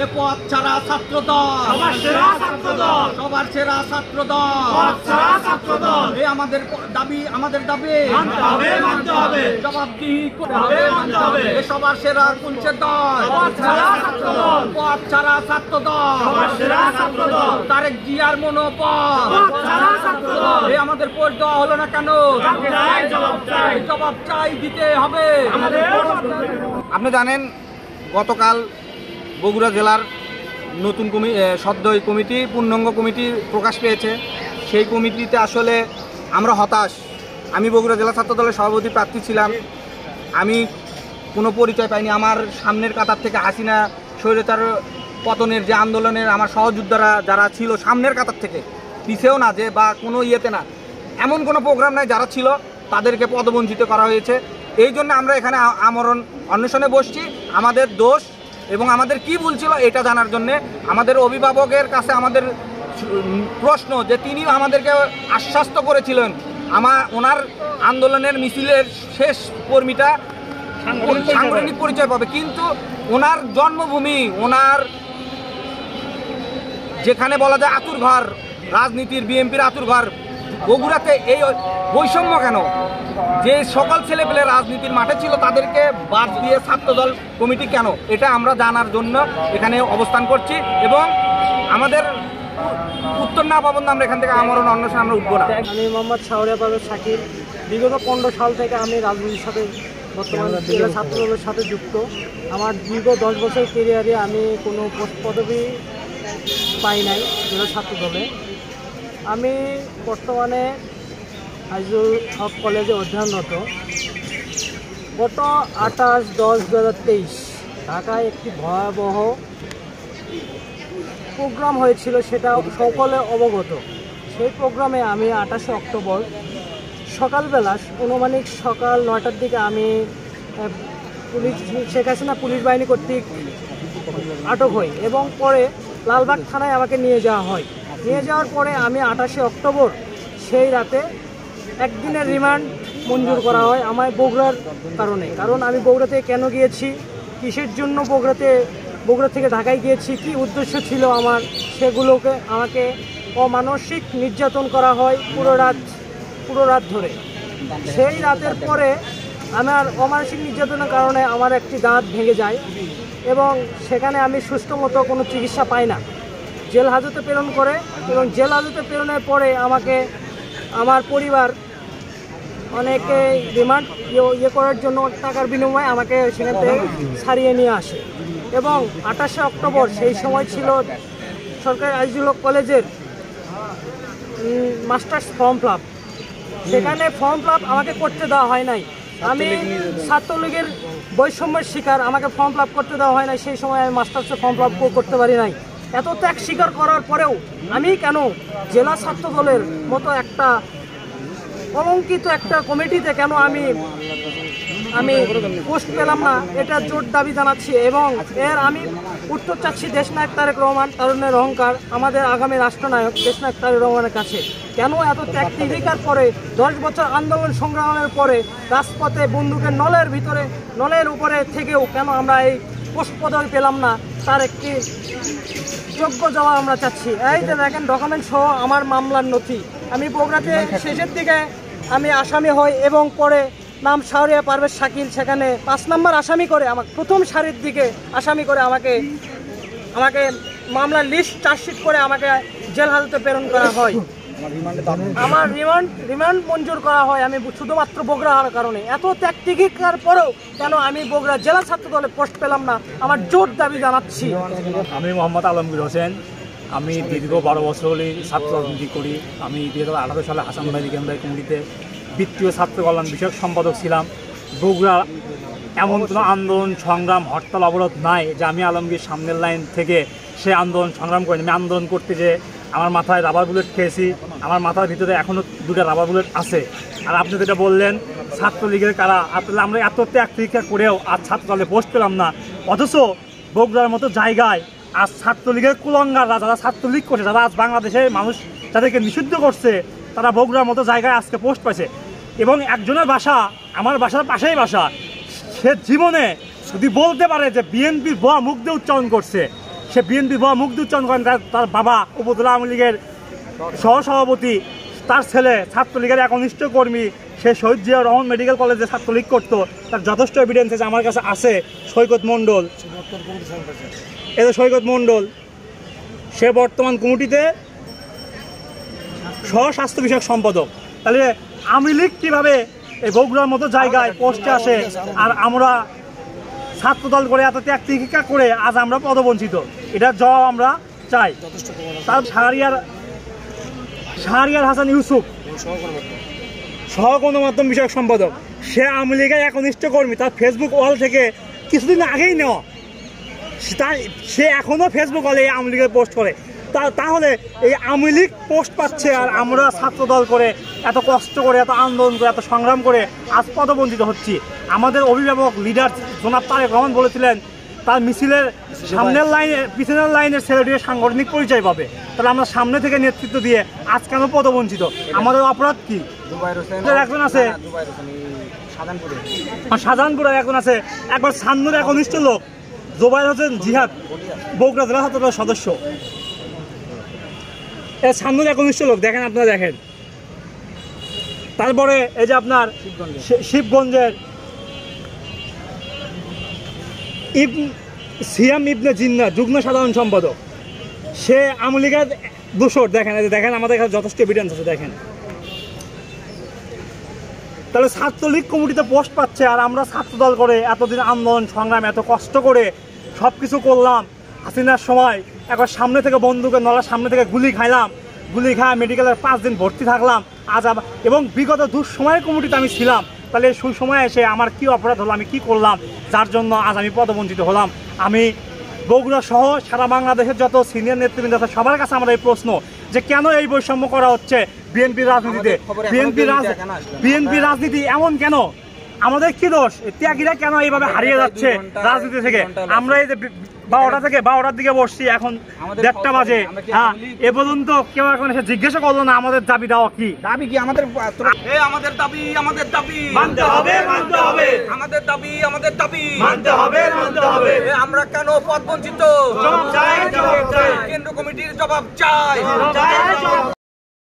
এ পথ ছাড়া ছাত্রদল, সবার সেরা ছাত্রদল। এই আমাদের দাবি, জবাবদিহি করতে হবে। এ সবার সেরা কুঞ্চের দল, পথ ছাড়া ছাত্রদল। তারেক জিয়ার মনোপথ, এই আমাদের ভোট দেওয়া হলো না কেন? জবাব চাই, দিতে হবে। আপনি জানেন গতকাল বগুড়া জেলার নতুন সদ্যই কমিটি, পূর্ণাঙ্গ কমিটি প্রকাশ পেয়েছে। সেই কমিটিতে আসলে আমরা হতাশ। আমি বগুড়া জেলা ছাত্র দলের সভাপতি প্রার্থী ছিলাম। আমি কোনো পরিচয় পাইনি। আমার সামনের কাতার থেকে হাসিনা স্বৈরাচার পতনের যে আন্দোলনের আমার সহযোদ্ধারা যারা ছিল সামনের কাতার থেকে, পিছেও না যে বা কোনো ইয়েতে না, এমন কোনো প্রোগ্রাম নাই যারা ছিল তাদেরকে পদবঞ্চিত করা হয়েছে। এই জন্য আমরা এখানে আমরণ অন্বেষণে বসছি। আমাদের দোষ এবং আমাদের কি ভুল ছিল এটা জানার জন্য। আমাদের অভিভাবকের কাছে আমাদের প্রশ্ন যে তিনি আমাদেরকে আশ্বস্ত করেছিলেন ওনার আন্দোলনের মিছিলের শেষ কর্মীটা সাংগঠনিক পরিচয় পাবে, কিন্তু ওনার জন্মভূমি, ওনার যেখানে বলা যায় আতুরঘর, রাজনীতির বিএনপির আতুরঘর বগুড়াতে এই বৈষম্য কেন? যে সকল ছেলেপেলে রাজনীতির মাঠে ছিল তাদেরকে বাদ দিয়ে ছাত্রদল কমিটি কেন? এটা আমরা জানার জন্য এখানে অবস্থান করছি এবং আমাদের উত্তর না পাবো না আমরা এখান থেকে আমরণ অন্বেষণ আমরা উঠবো না। আমি মোহাম্মদ শাহরিয়ার পারভেজ শাকিল। বিগত 15 সাল থেকে আমি রাজনীতির সাথে, বর্তমানে জেলা ছাত্রদলের সাথে যুক্ত। আমার দীর্ঘ 10 বছর কেরিয়ারে আমি কোনো পদবি পাই নাই জেলা ছাত্রদলে। আমি বর্তমানে আজিজুল হক কলেজে অধ্যয়নরত। গত 28/10/2023 ঢাকায় একটি ভয়াবহ প্রোগ্রাম হয়েছিল, সেটা সকলে অবগত। সেই প্রোগ্রামে আমি 28 অক্টোবর সকালবেলা অনুমানিক সকাল 9টার দিকে আমি শেখ হাসিনা পুলিশ বাহিনী কর্তৃক আটক হই এবং পরে লালবাগ থানায় আমাকে নিয়ে যাওয়া হয়। নিয়ে যাওয়ার পরে আমি 28 অক্টোবর সেই রাতে একদিনের রিমান্ড মঞ্জুর করা হয় আমার বগুড়ার কারণে। কারণ আমি বগুড়াতে কেন গিয়েছি, কিসের জন্য বগুড়া থেকে ঢাকায় গিয়েছি, কি উদ্দেশ্য ছিল আমার, সেগুলোকে আমাকে অমানসিক নির্যাতন করা হয় পুরো রাত ধরে। সেই রাতের পরে আমার অমানসিক নির্যাতনের কারণে আমার একটি দাঁত ভেঙে যায় এবং সেখানে আমি সুস্থ মতো কোনো চিকিৎসা পাই না। জেল হাজতে প্রেরণ করে এবং জেল হাজতে প্রেরণের পরে আমাকে আমার পরিবার অনেকে রিমান্ড করার জন্য টাকার বিনিময়ে আমাকে সেখান থেকে ছাড়িয়ে নিয়ে আসে এবং 28 অক্টোবর সেই সময় ছিল সরকারি আজিজুল হক কলেজের মাস্টার্স ফর্ম ফিল আপ। সেখানে ফর্ম ফিল আপ আমাকে করতে দেওয়া হয় নাই। আমি ছাত্রলীগের বৈষম্যের শিকার, আমাকে ফর্ম ফিল আপ করতে দেওয়া হয় নাই। সেই সময় আমি মাস্টার্সের ফর্ম ফিল আপ করতে পারি নাই। এত ত্যাগ স্বীকার করার পরেও আমি কেন জেলা ছাত্র দলের মতো একটা কলঙ্কিত একটা কমিটিতে কেন আমি পোস্ট পেলাম না, এটা জোর দাবি জানাচ্ছি এবং আমি উত্তর চাচ্ছি দেশনায়ক তারেক রহমান, তরুণের অহংকার, আমাদের আগামী রাষ্ট্রনায়ক দেশনায়ক তারেক রহমানের কাছে। কেন এত ত্যাগ তিতিকার পরে 10 বছর আন্দোলন সংগ্রামের পরে রাজপথে বন্দুকের নলের উপরে থেকেও কেন আমরা এই পোস্ট পদবি পেলাম না, তার একটি যোগ্য জবাব আমরা চাচ্ছি। এই যে দেখেন ডকুমেন্ট সহ আমার মামলার নথি। আমি বগুড়াতে শেষের দিকে আমি আসামি হই এবং পরে নাম শাহরিয়ার পারভেজ শাকিল, সেখানে 5 নম্বর আসামি করে আমাকে প্রথম সারির দিকে আসামি করে আমাকে মামলার লিস্ট চার্জশিট করে আমাকে জেল হাজতে প্রেরণ করা হয়। আমার রিমান্ড মঞ্জুর করা হয় আমি শুধুমাত্র বগুড়া হওয়ার কারণে। এত ত্যাগ তিতিকার পরেও কেন আমি বগুড়া জেলা ছাত্র দলে পোস্ট পেলাম না, আমার জোর দাবি জানাচ্ছি। আমি মোহাম্মদ আলমগীর হোসেন। আমি দীর্ঘ 12 বছর হলে ছাত্র রাজনীতি করি। আমি 2018 সালে হাসান ভাই কেন্দ্রীয় কমিটিতে বৃত্তীয় ছাত্র কল্যাণ বিষয়ক সম্পাদক ছিলাম। বগুড়া এমন কোনো আন্দোলন সংগ্রাম হরতাল অবরোধ নাই যে আমি আলমগীর সামনের লাইন থেকে সে আন্দোলন সংগ্রাম করিনি। আমি আন্দোলন করতে যে আমার মাথায় রাবার বুলেট খেয়েছি, আমার মাথার ভিতরে এখনও 2টা রাবার বুলেট আছে। আর আপনি যেটা বললেন ছাত্রলীগের কারা, আসলে আমরা এত ত্যাগ তিতিক্ষা করেও আর ছাত্রদলে পোস্ট পেলাম না, অথচ বগুড়ার মতো জায়গায় আজ ছাত্রলীগের কুলঙ্গাররা যারা ছাত্রলীগ করছে, যারা আজ বাংলাদেশের মানুষ যাদেরকে নিষিদ্ধ করছে, তারা বগুড়ার মতো জায়গায় আজকে পোস্ট পাইছে। এবং একজনের বাসা আমার বাসার পাশেই বাসা, সে জীবনে যদি বলতে পারে যে বিএনপির ভুয়া মুখ দিয়ে উচ্চারণ করছে, সে বিএনপি ভুয়া মুখ উচ্চারণ করেন, তার বাবা উপজেলা আওয়ামী লীগের সহসভাপতি, তার ছেলে ছাত্রলীগের একনিষ্ঠ কর্মী, সে শহীদ জিয়াউর রহমান মেডিকেল কলেজে ছাত্রলীগ করতো, তার যথেষ্ট এভিডেন্স আছে আমার কাছে আছে। সৈকত মণ্ডল, এই সৈকত মণ্ডল, সে বর্তমান কমিটিতে স্বাস্থ্য বিষয়ক সম্পাদক। তাহলে আওয়ামী লীগ কীভাবে এই বগুড়ার মতো জায়গায় পোস্টে আসে, আর আমরা ছাত্রদল করে এত ত্যাগ তিতিক্ষা করে আজ আমরা পদবঞ্চিত, এটার জবাব আমরা চাই। তার শাহরিয়ার হাসান ইউসুফ সহ গণমাধ্যম বিষয়ক সম্পাদক, সে আওয়ামী লীগের একনিষ্ঠ কর্মী, তার ফেসবুক ওয়াল থেকে কিছুদিন আগেই নেওয়া, সে এখনও ফেসবুক ওয়ালে আওয়ামী লীগের পোস্ট করে। তাহলে এই আওয়ামী লীগ পোস্ট পাচ্ছে আর আমরা ছাত্রদল করে এত কষ্ট করে, এত আন্দোলন করে, এত সংগ্রাম করে আজ পদবঞ্চিত হচ্ছি। আমাদের অভিভাবক লিডার জনাব তারেক রহমান বলেছিলেন তার মিছিলের সামনের লাইনে পিছনের লাইনের ছেলেটিকে সাংগঠনিক পরিচয় পাবে। তাহলে আমরা সামনে থেকে নেতৃত্ব দিয়ে আজ কেন পদবঞ্চিত? আমাদের অপরাধ কি? একজন আছে শাহজাহানপুরে, একজন আছে একবার সান্নুর একনিষ্ঠ লোক জুবাইর হোসেন জিহাদ, বগুড়া জেলা ছাত্রদলের সদস্য, সান্নুর একনিষ্ঠ লোক, দেখেন আপনারা দেখেন। তারপরে এই যে আপনার শিবগঞ্জের সিয়াম ইবনে জিন্নাহ যুগ্ম সাধারণ সম্পাদক, সে আওয়ামী লীগের দোসর। দেখেন আমাদের কাছে যথেষ্ট এভিডেন্স আছে, দেখেন। তাহলে ছাত্রলীগ কমিটিতে পোস্ট পাচ্ছে আর আমরা ছাত্রদল করে এতদিন আন্দোলন সংগ্রাম এত কষ্ট করে সব কিছু করলাম। হাসিনার সময় একবার সামনে থেকে বন্দুকের নলার সামনে থেকে গুলি খাইলাম, গুলি খায় মেডিকেলের 5 দিন ভর্তি থাকলাম আজ আবার, এবং বিগত দুঃসময়ের কমিটিতে আমি ছিলাম। তাহলে সেই সময় এসে আমার কি অপরাধ হলো, আমি কি করলাম যার জন্য আজ আমি পদবঞ্চিত হলাম? আমি বগুড়া সহ সারা বাংলাদেশের যত সিনিয়র নেতৃবৃন্দ আছে সবার কাছে আমার এই প্রশ্ন যে কেন এই বৈষম্য করা হচ্ছে বিএনপির রাজনীতিতে? বিএনপি রাজনীতি এমন কেন? আমাদের কি দোষ? ত্যাগীরা কেন এইভাবে হারিয়ে যাচ্ছে রাজনীতি থেকে? আমরা এই যে 12টার দিকে বসছি, এখন 1:30 বাজে। হ্যাঁ, এ পর্যন্ত কেউ এখন এসে জিজ্ঞাসা করলো না আমাদের দাবি দেওয়া কি? দাবি কি আমাদের? আমাদের দাবি মানতে হবে, মানতে হবে। আমাদের দাবি মানতে হবে, মানতে হবে। আমরা কেন পদ বঞ্চিত? জবাব চাই, জবাব চাই। কেন্দ্র কমিটির জবাব চাই।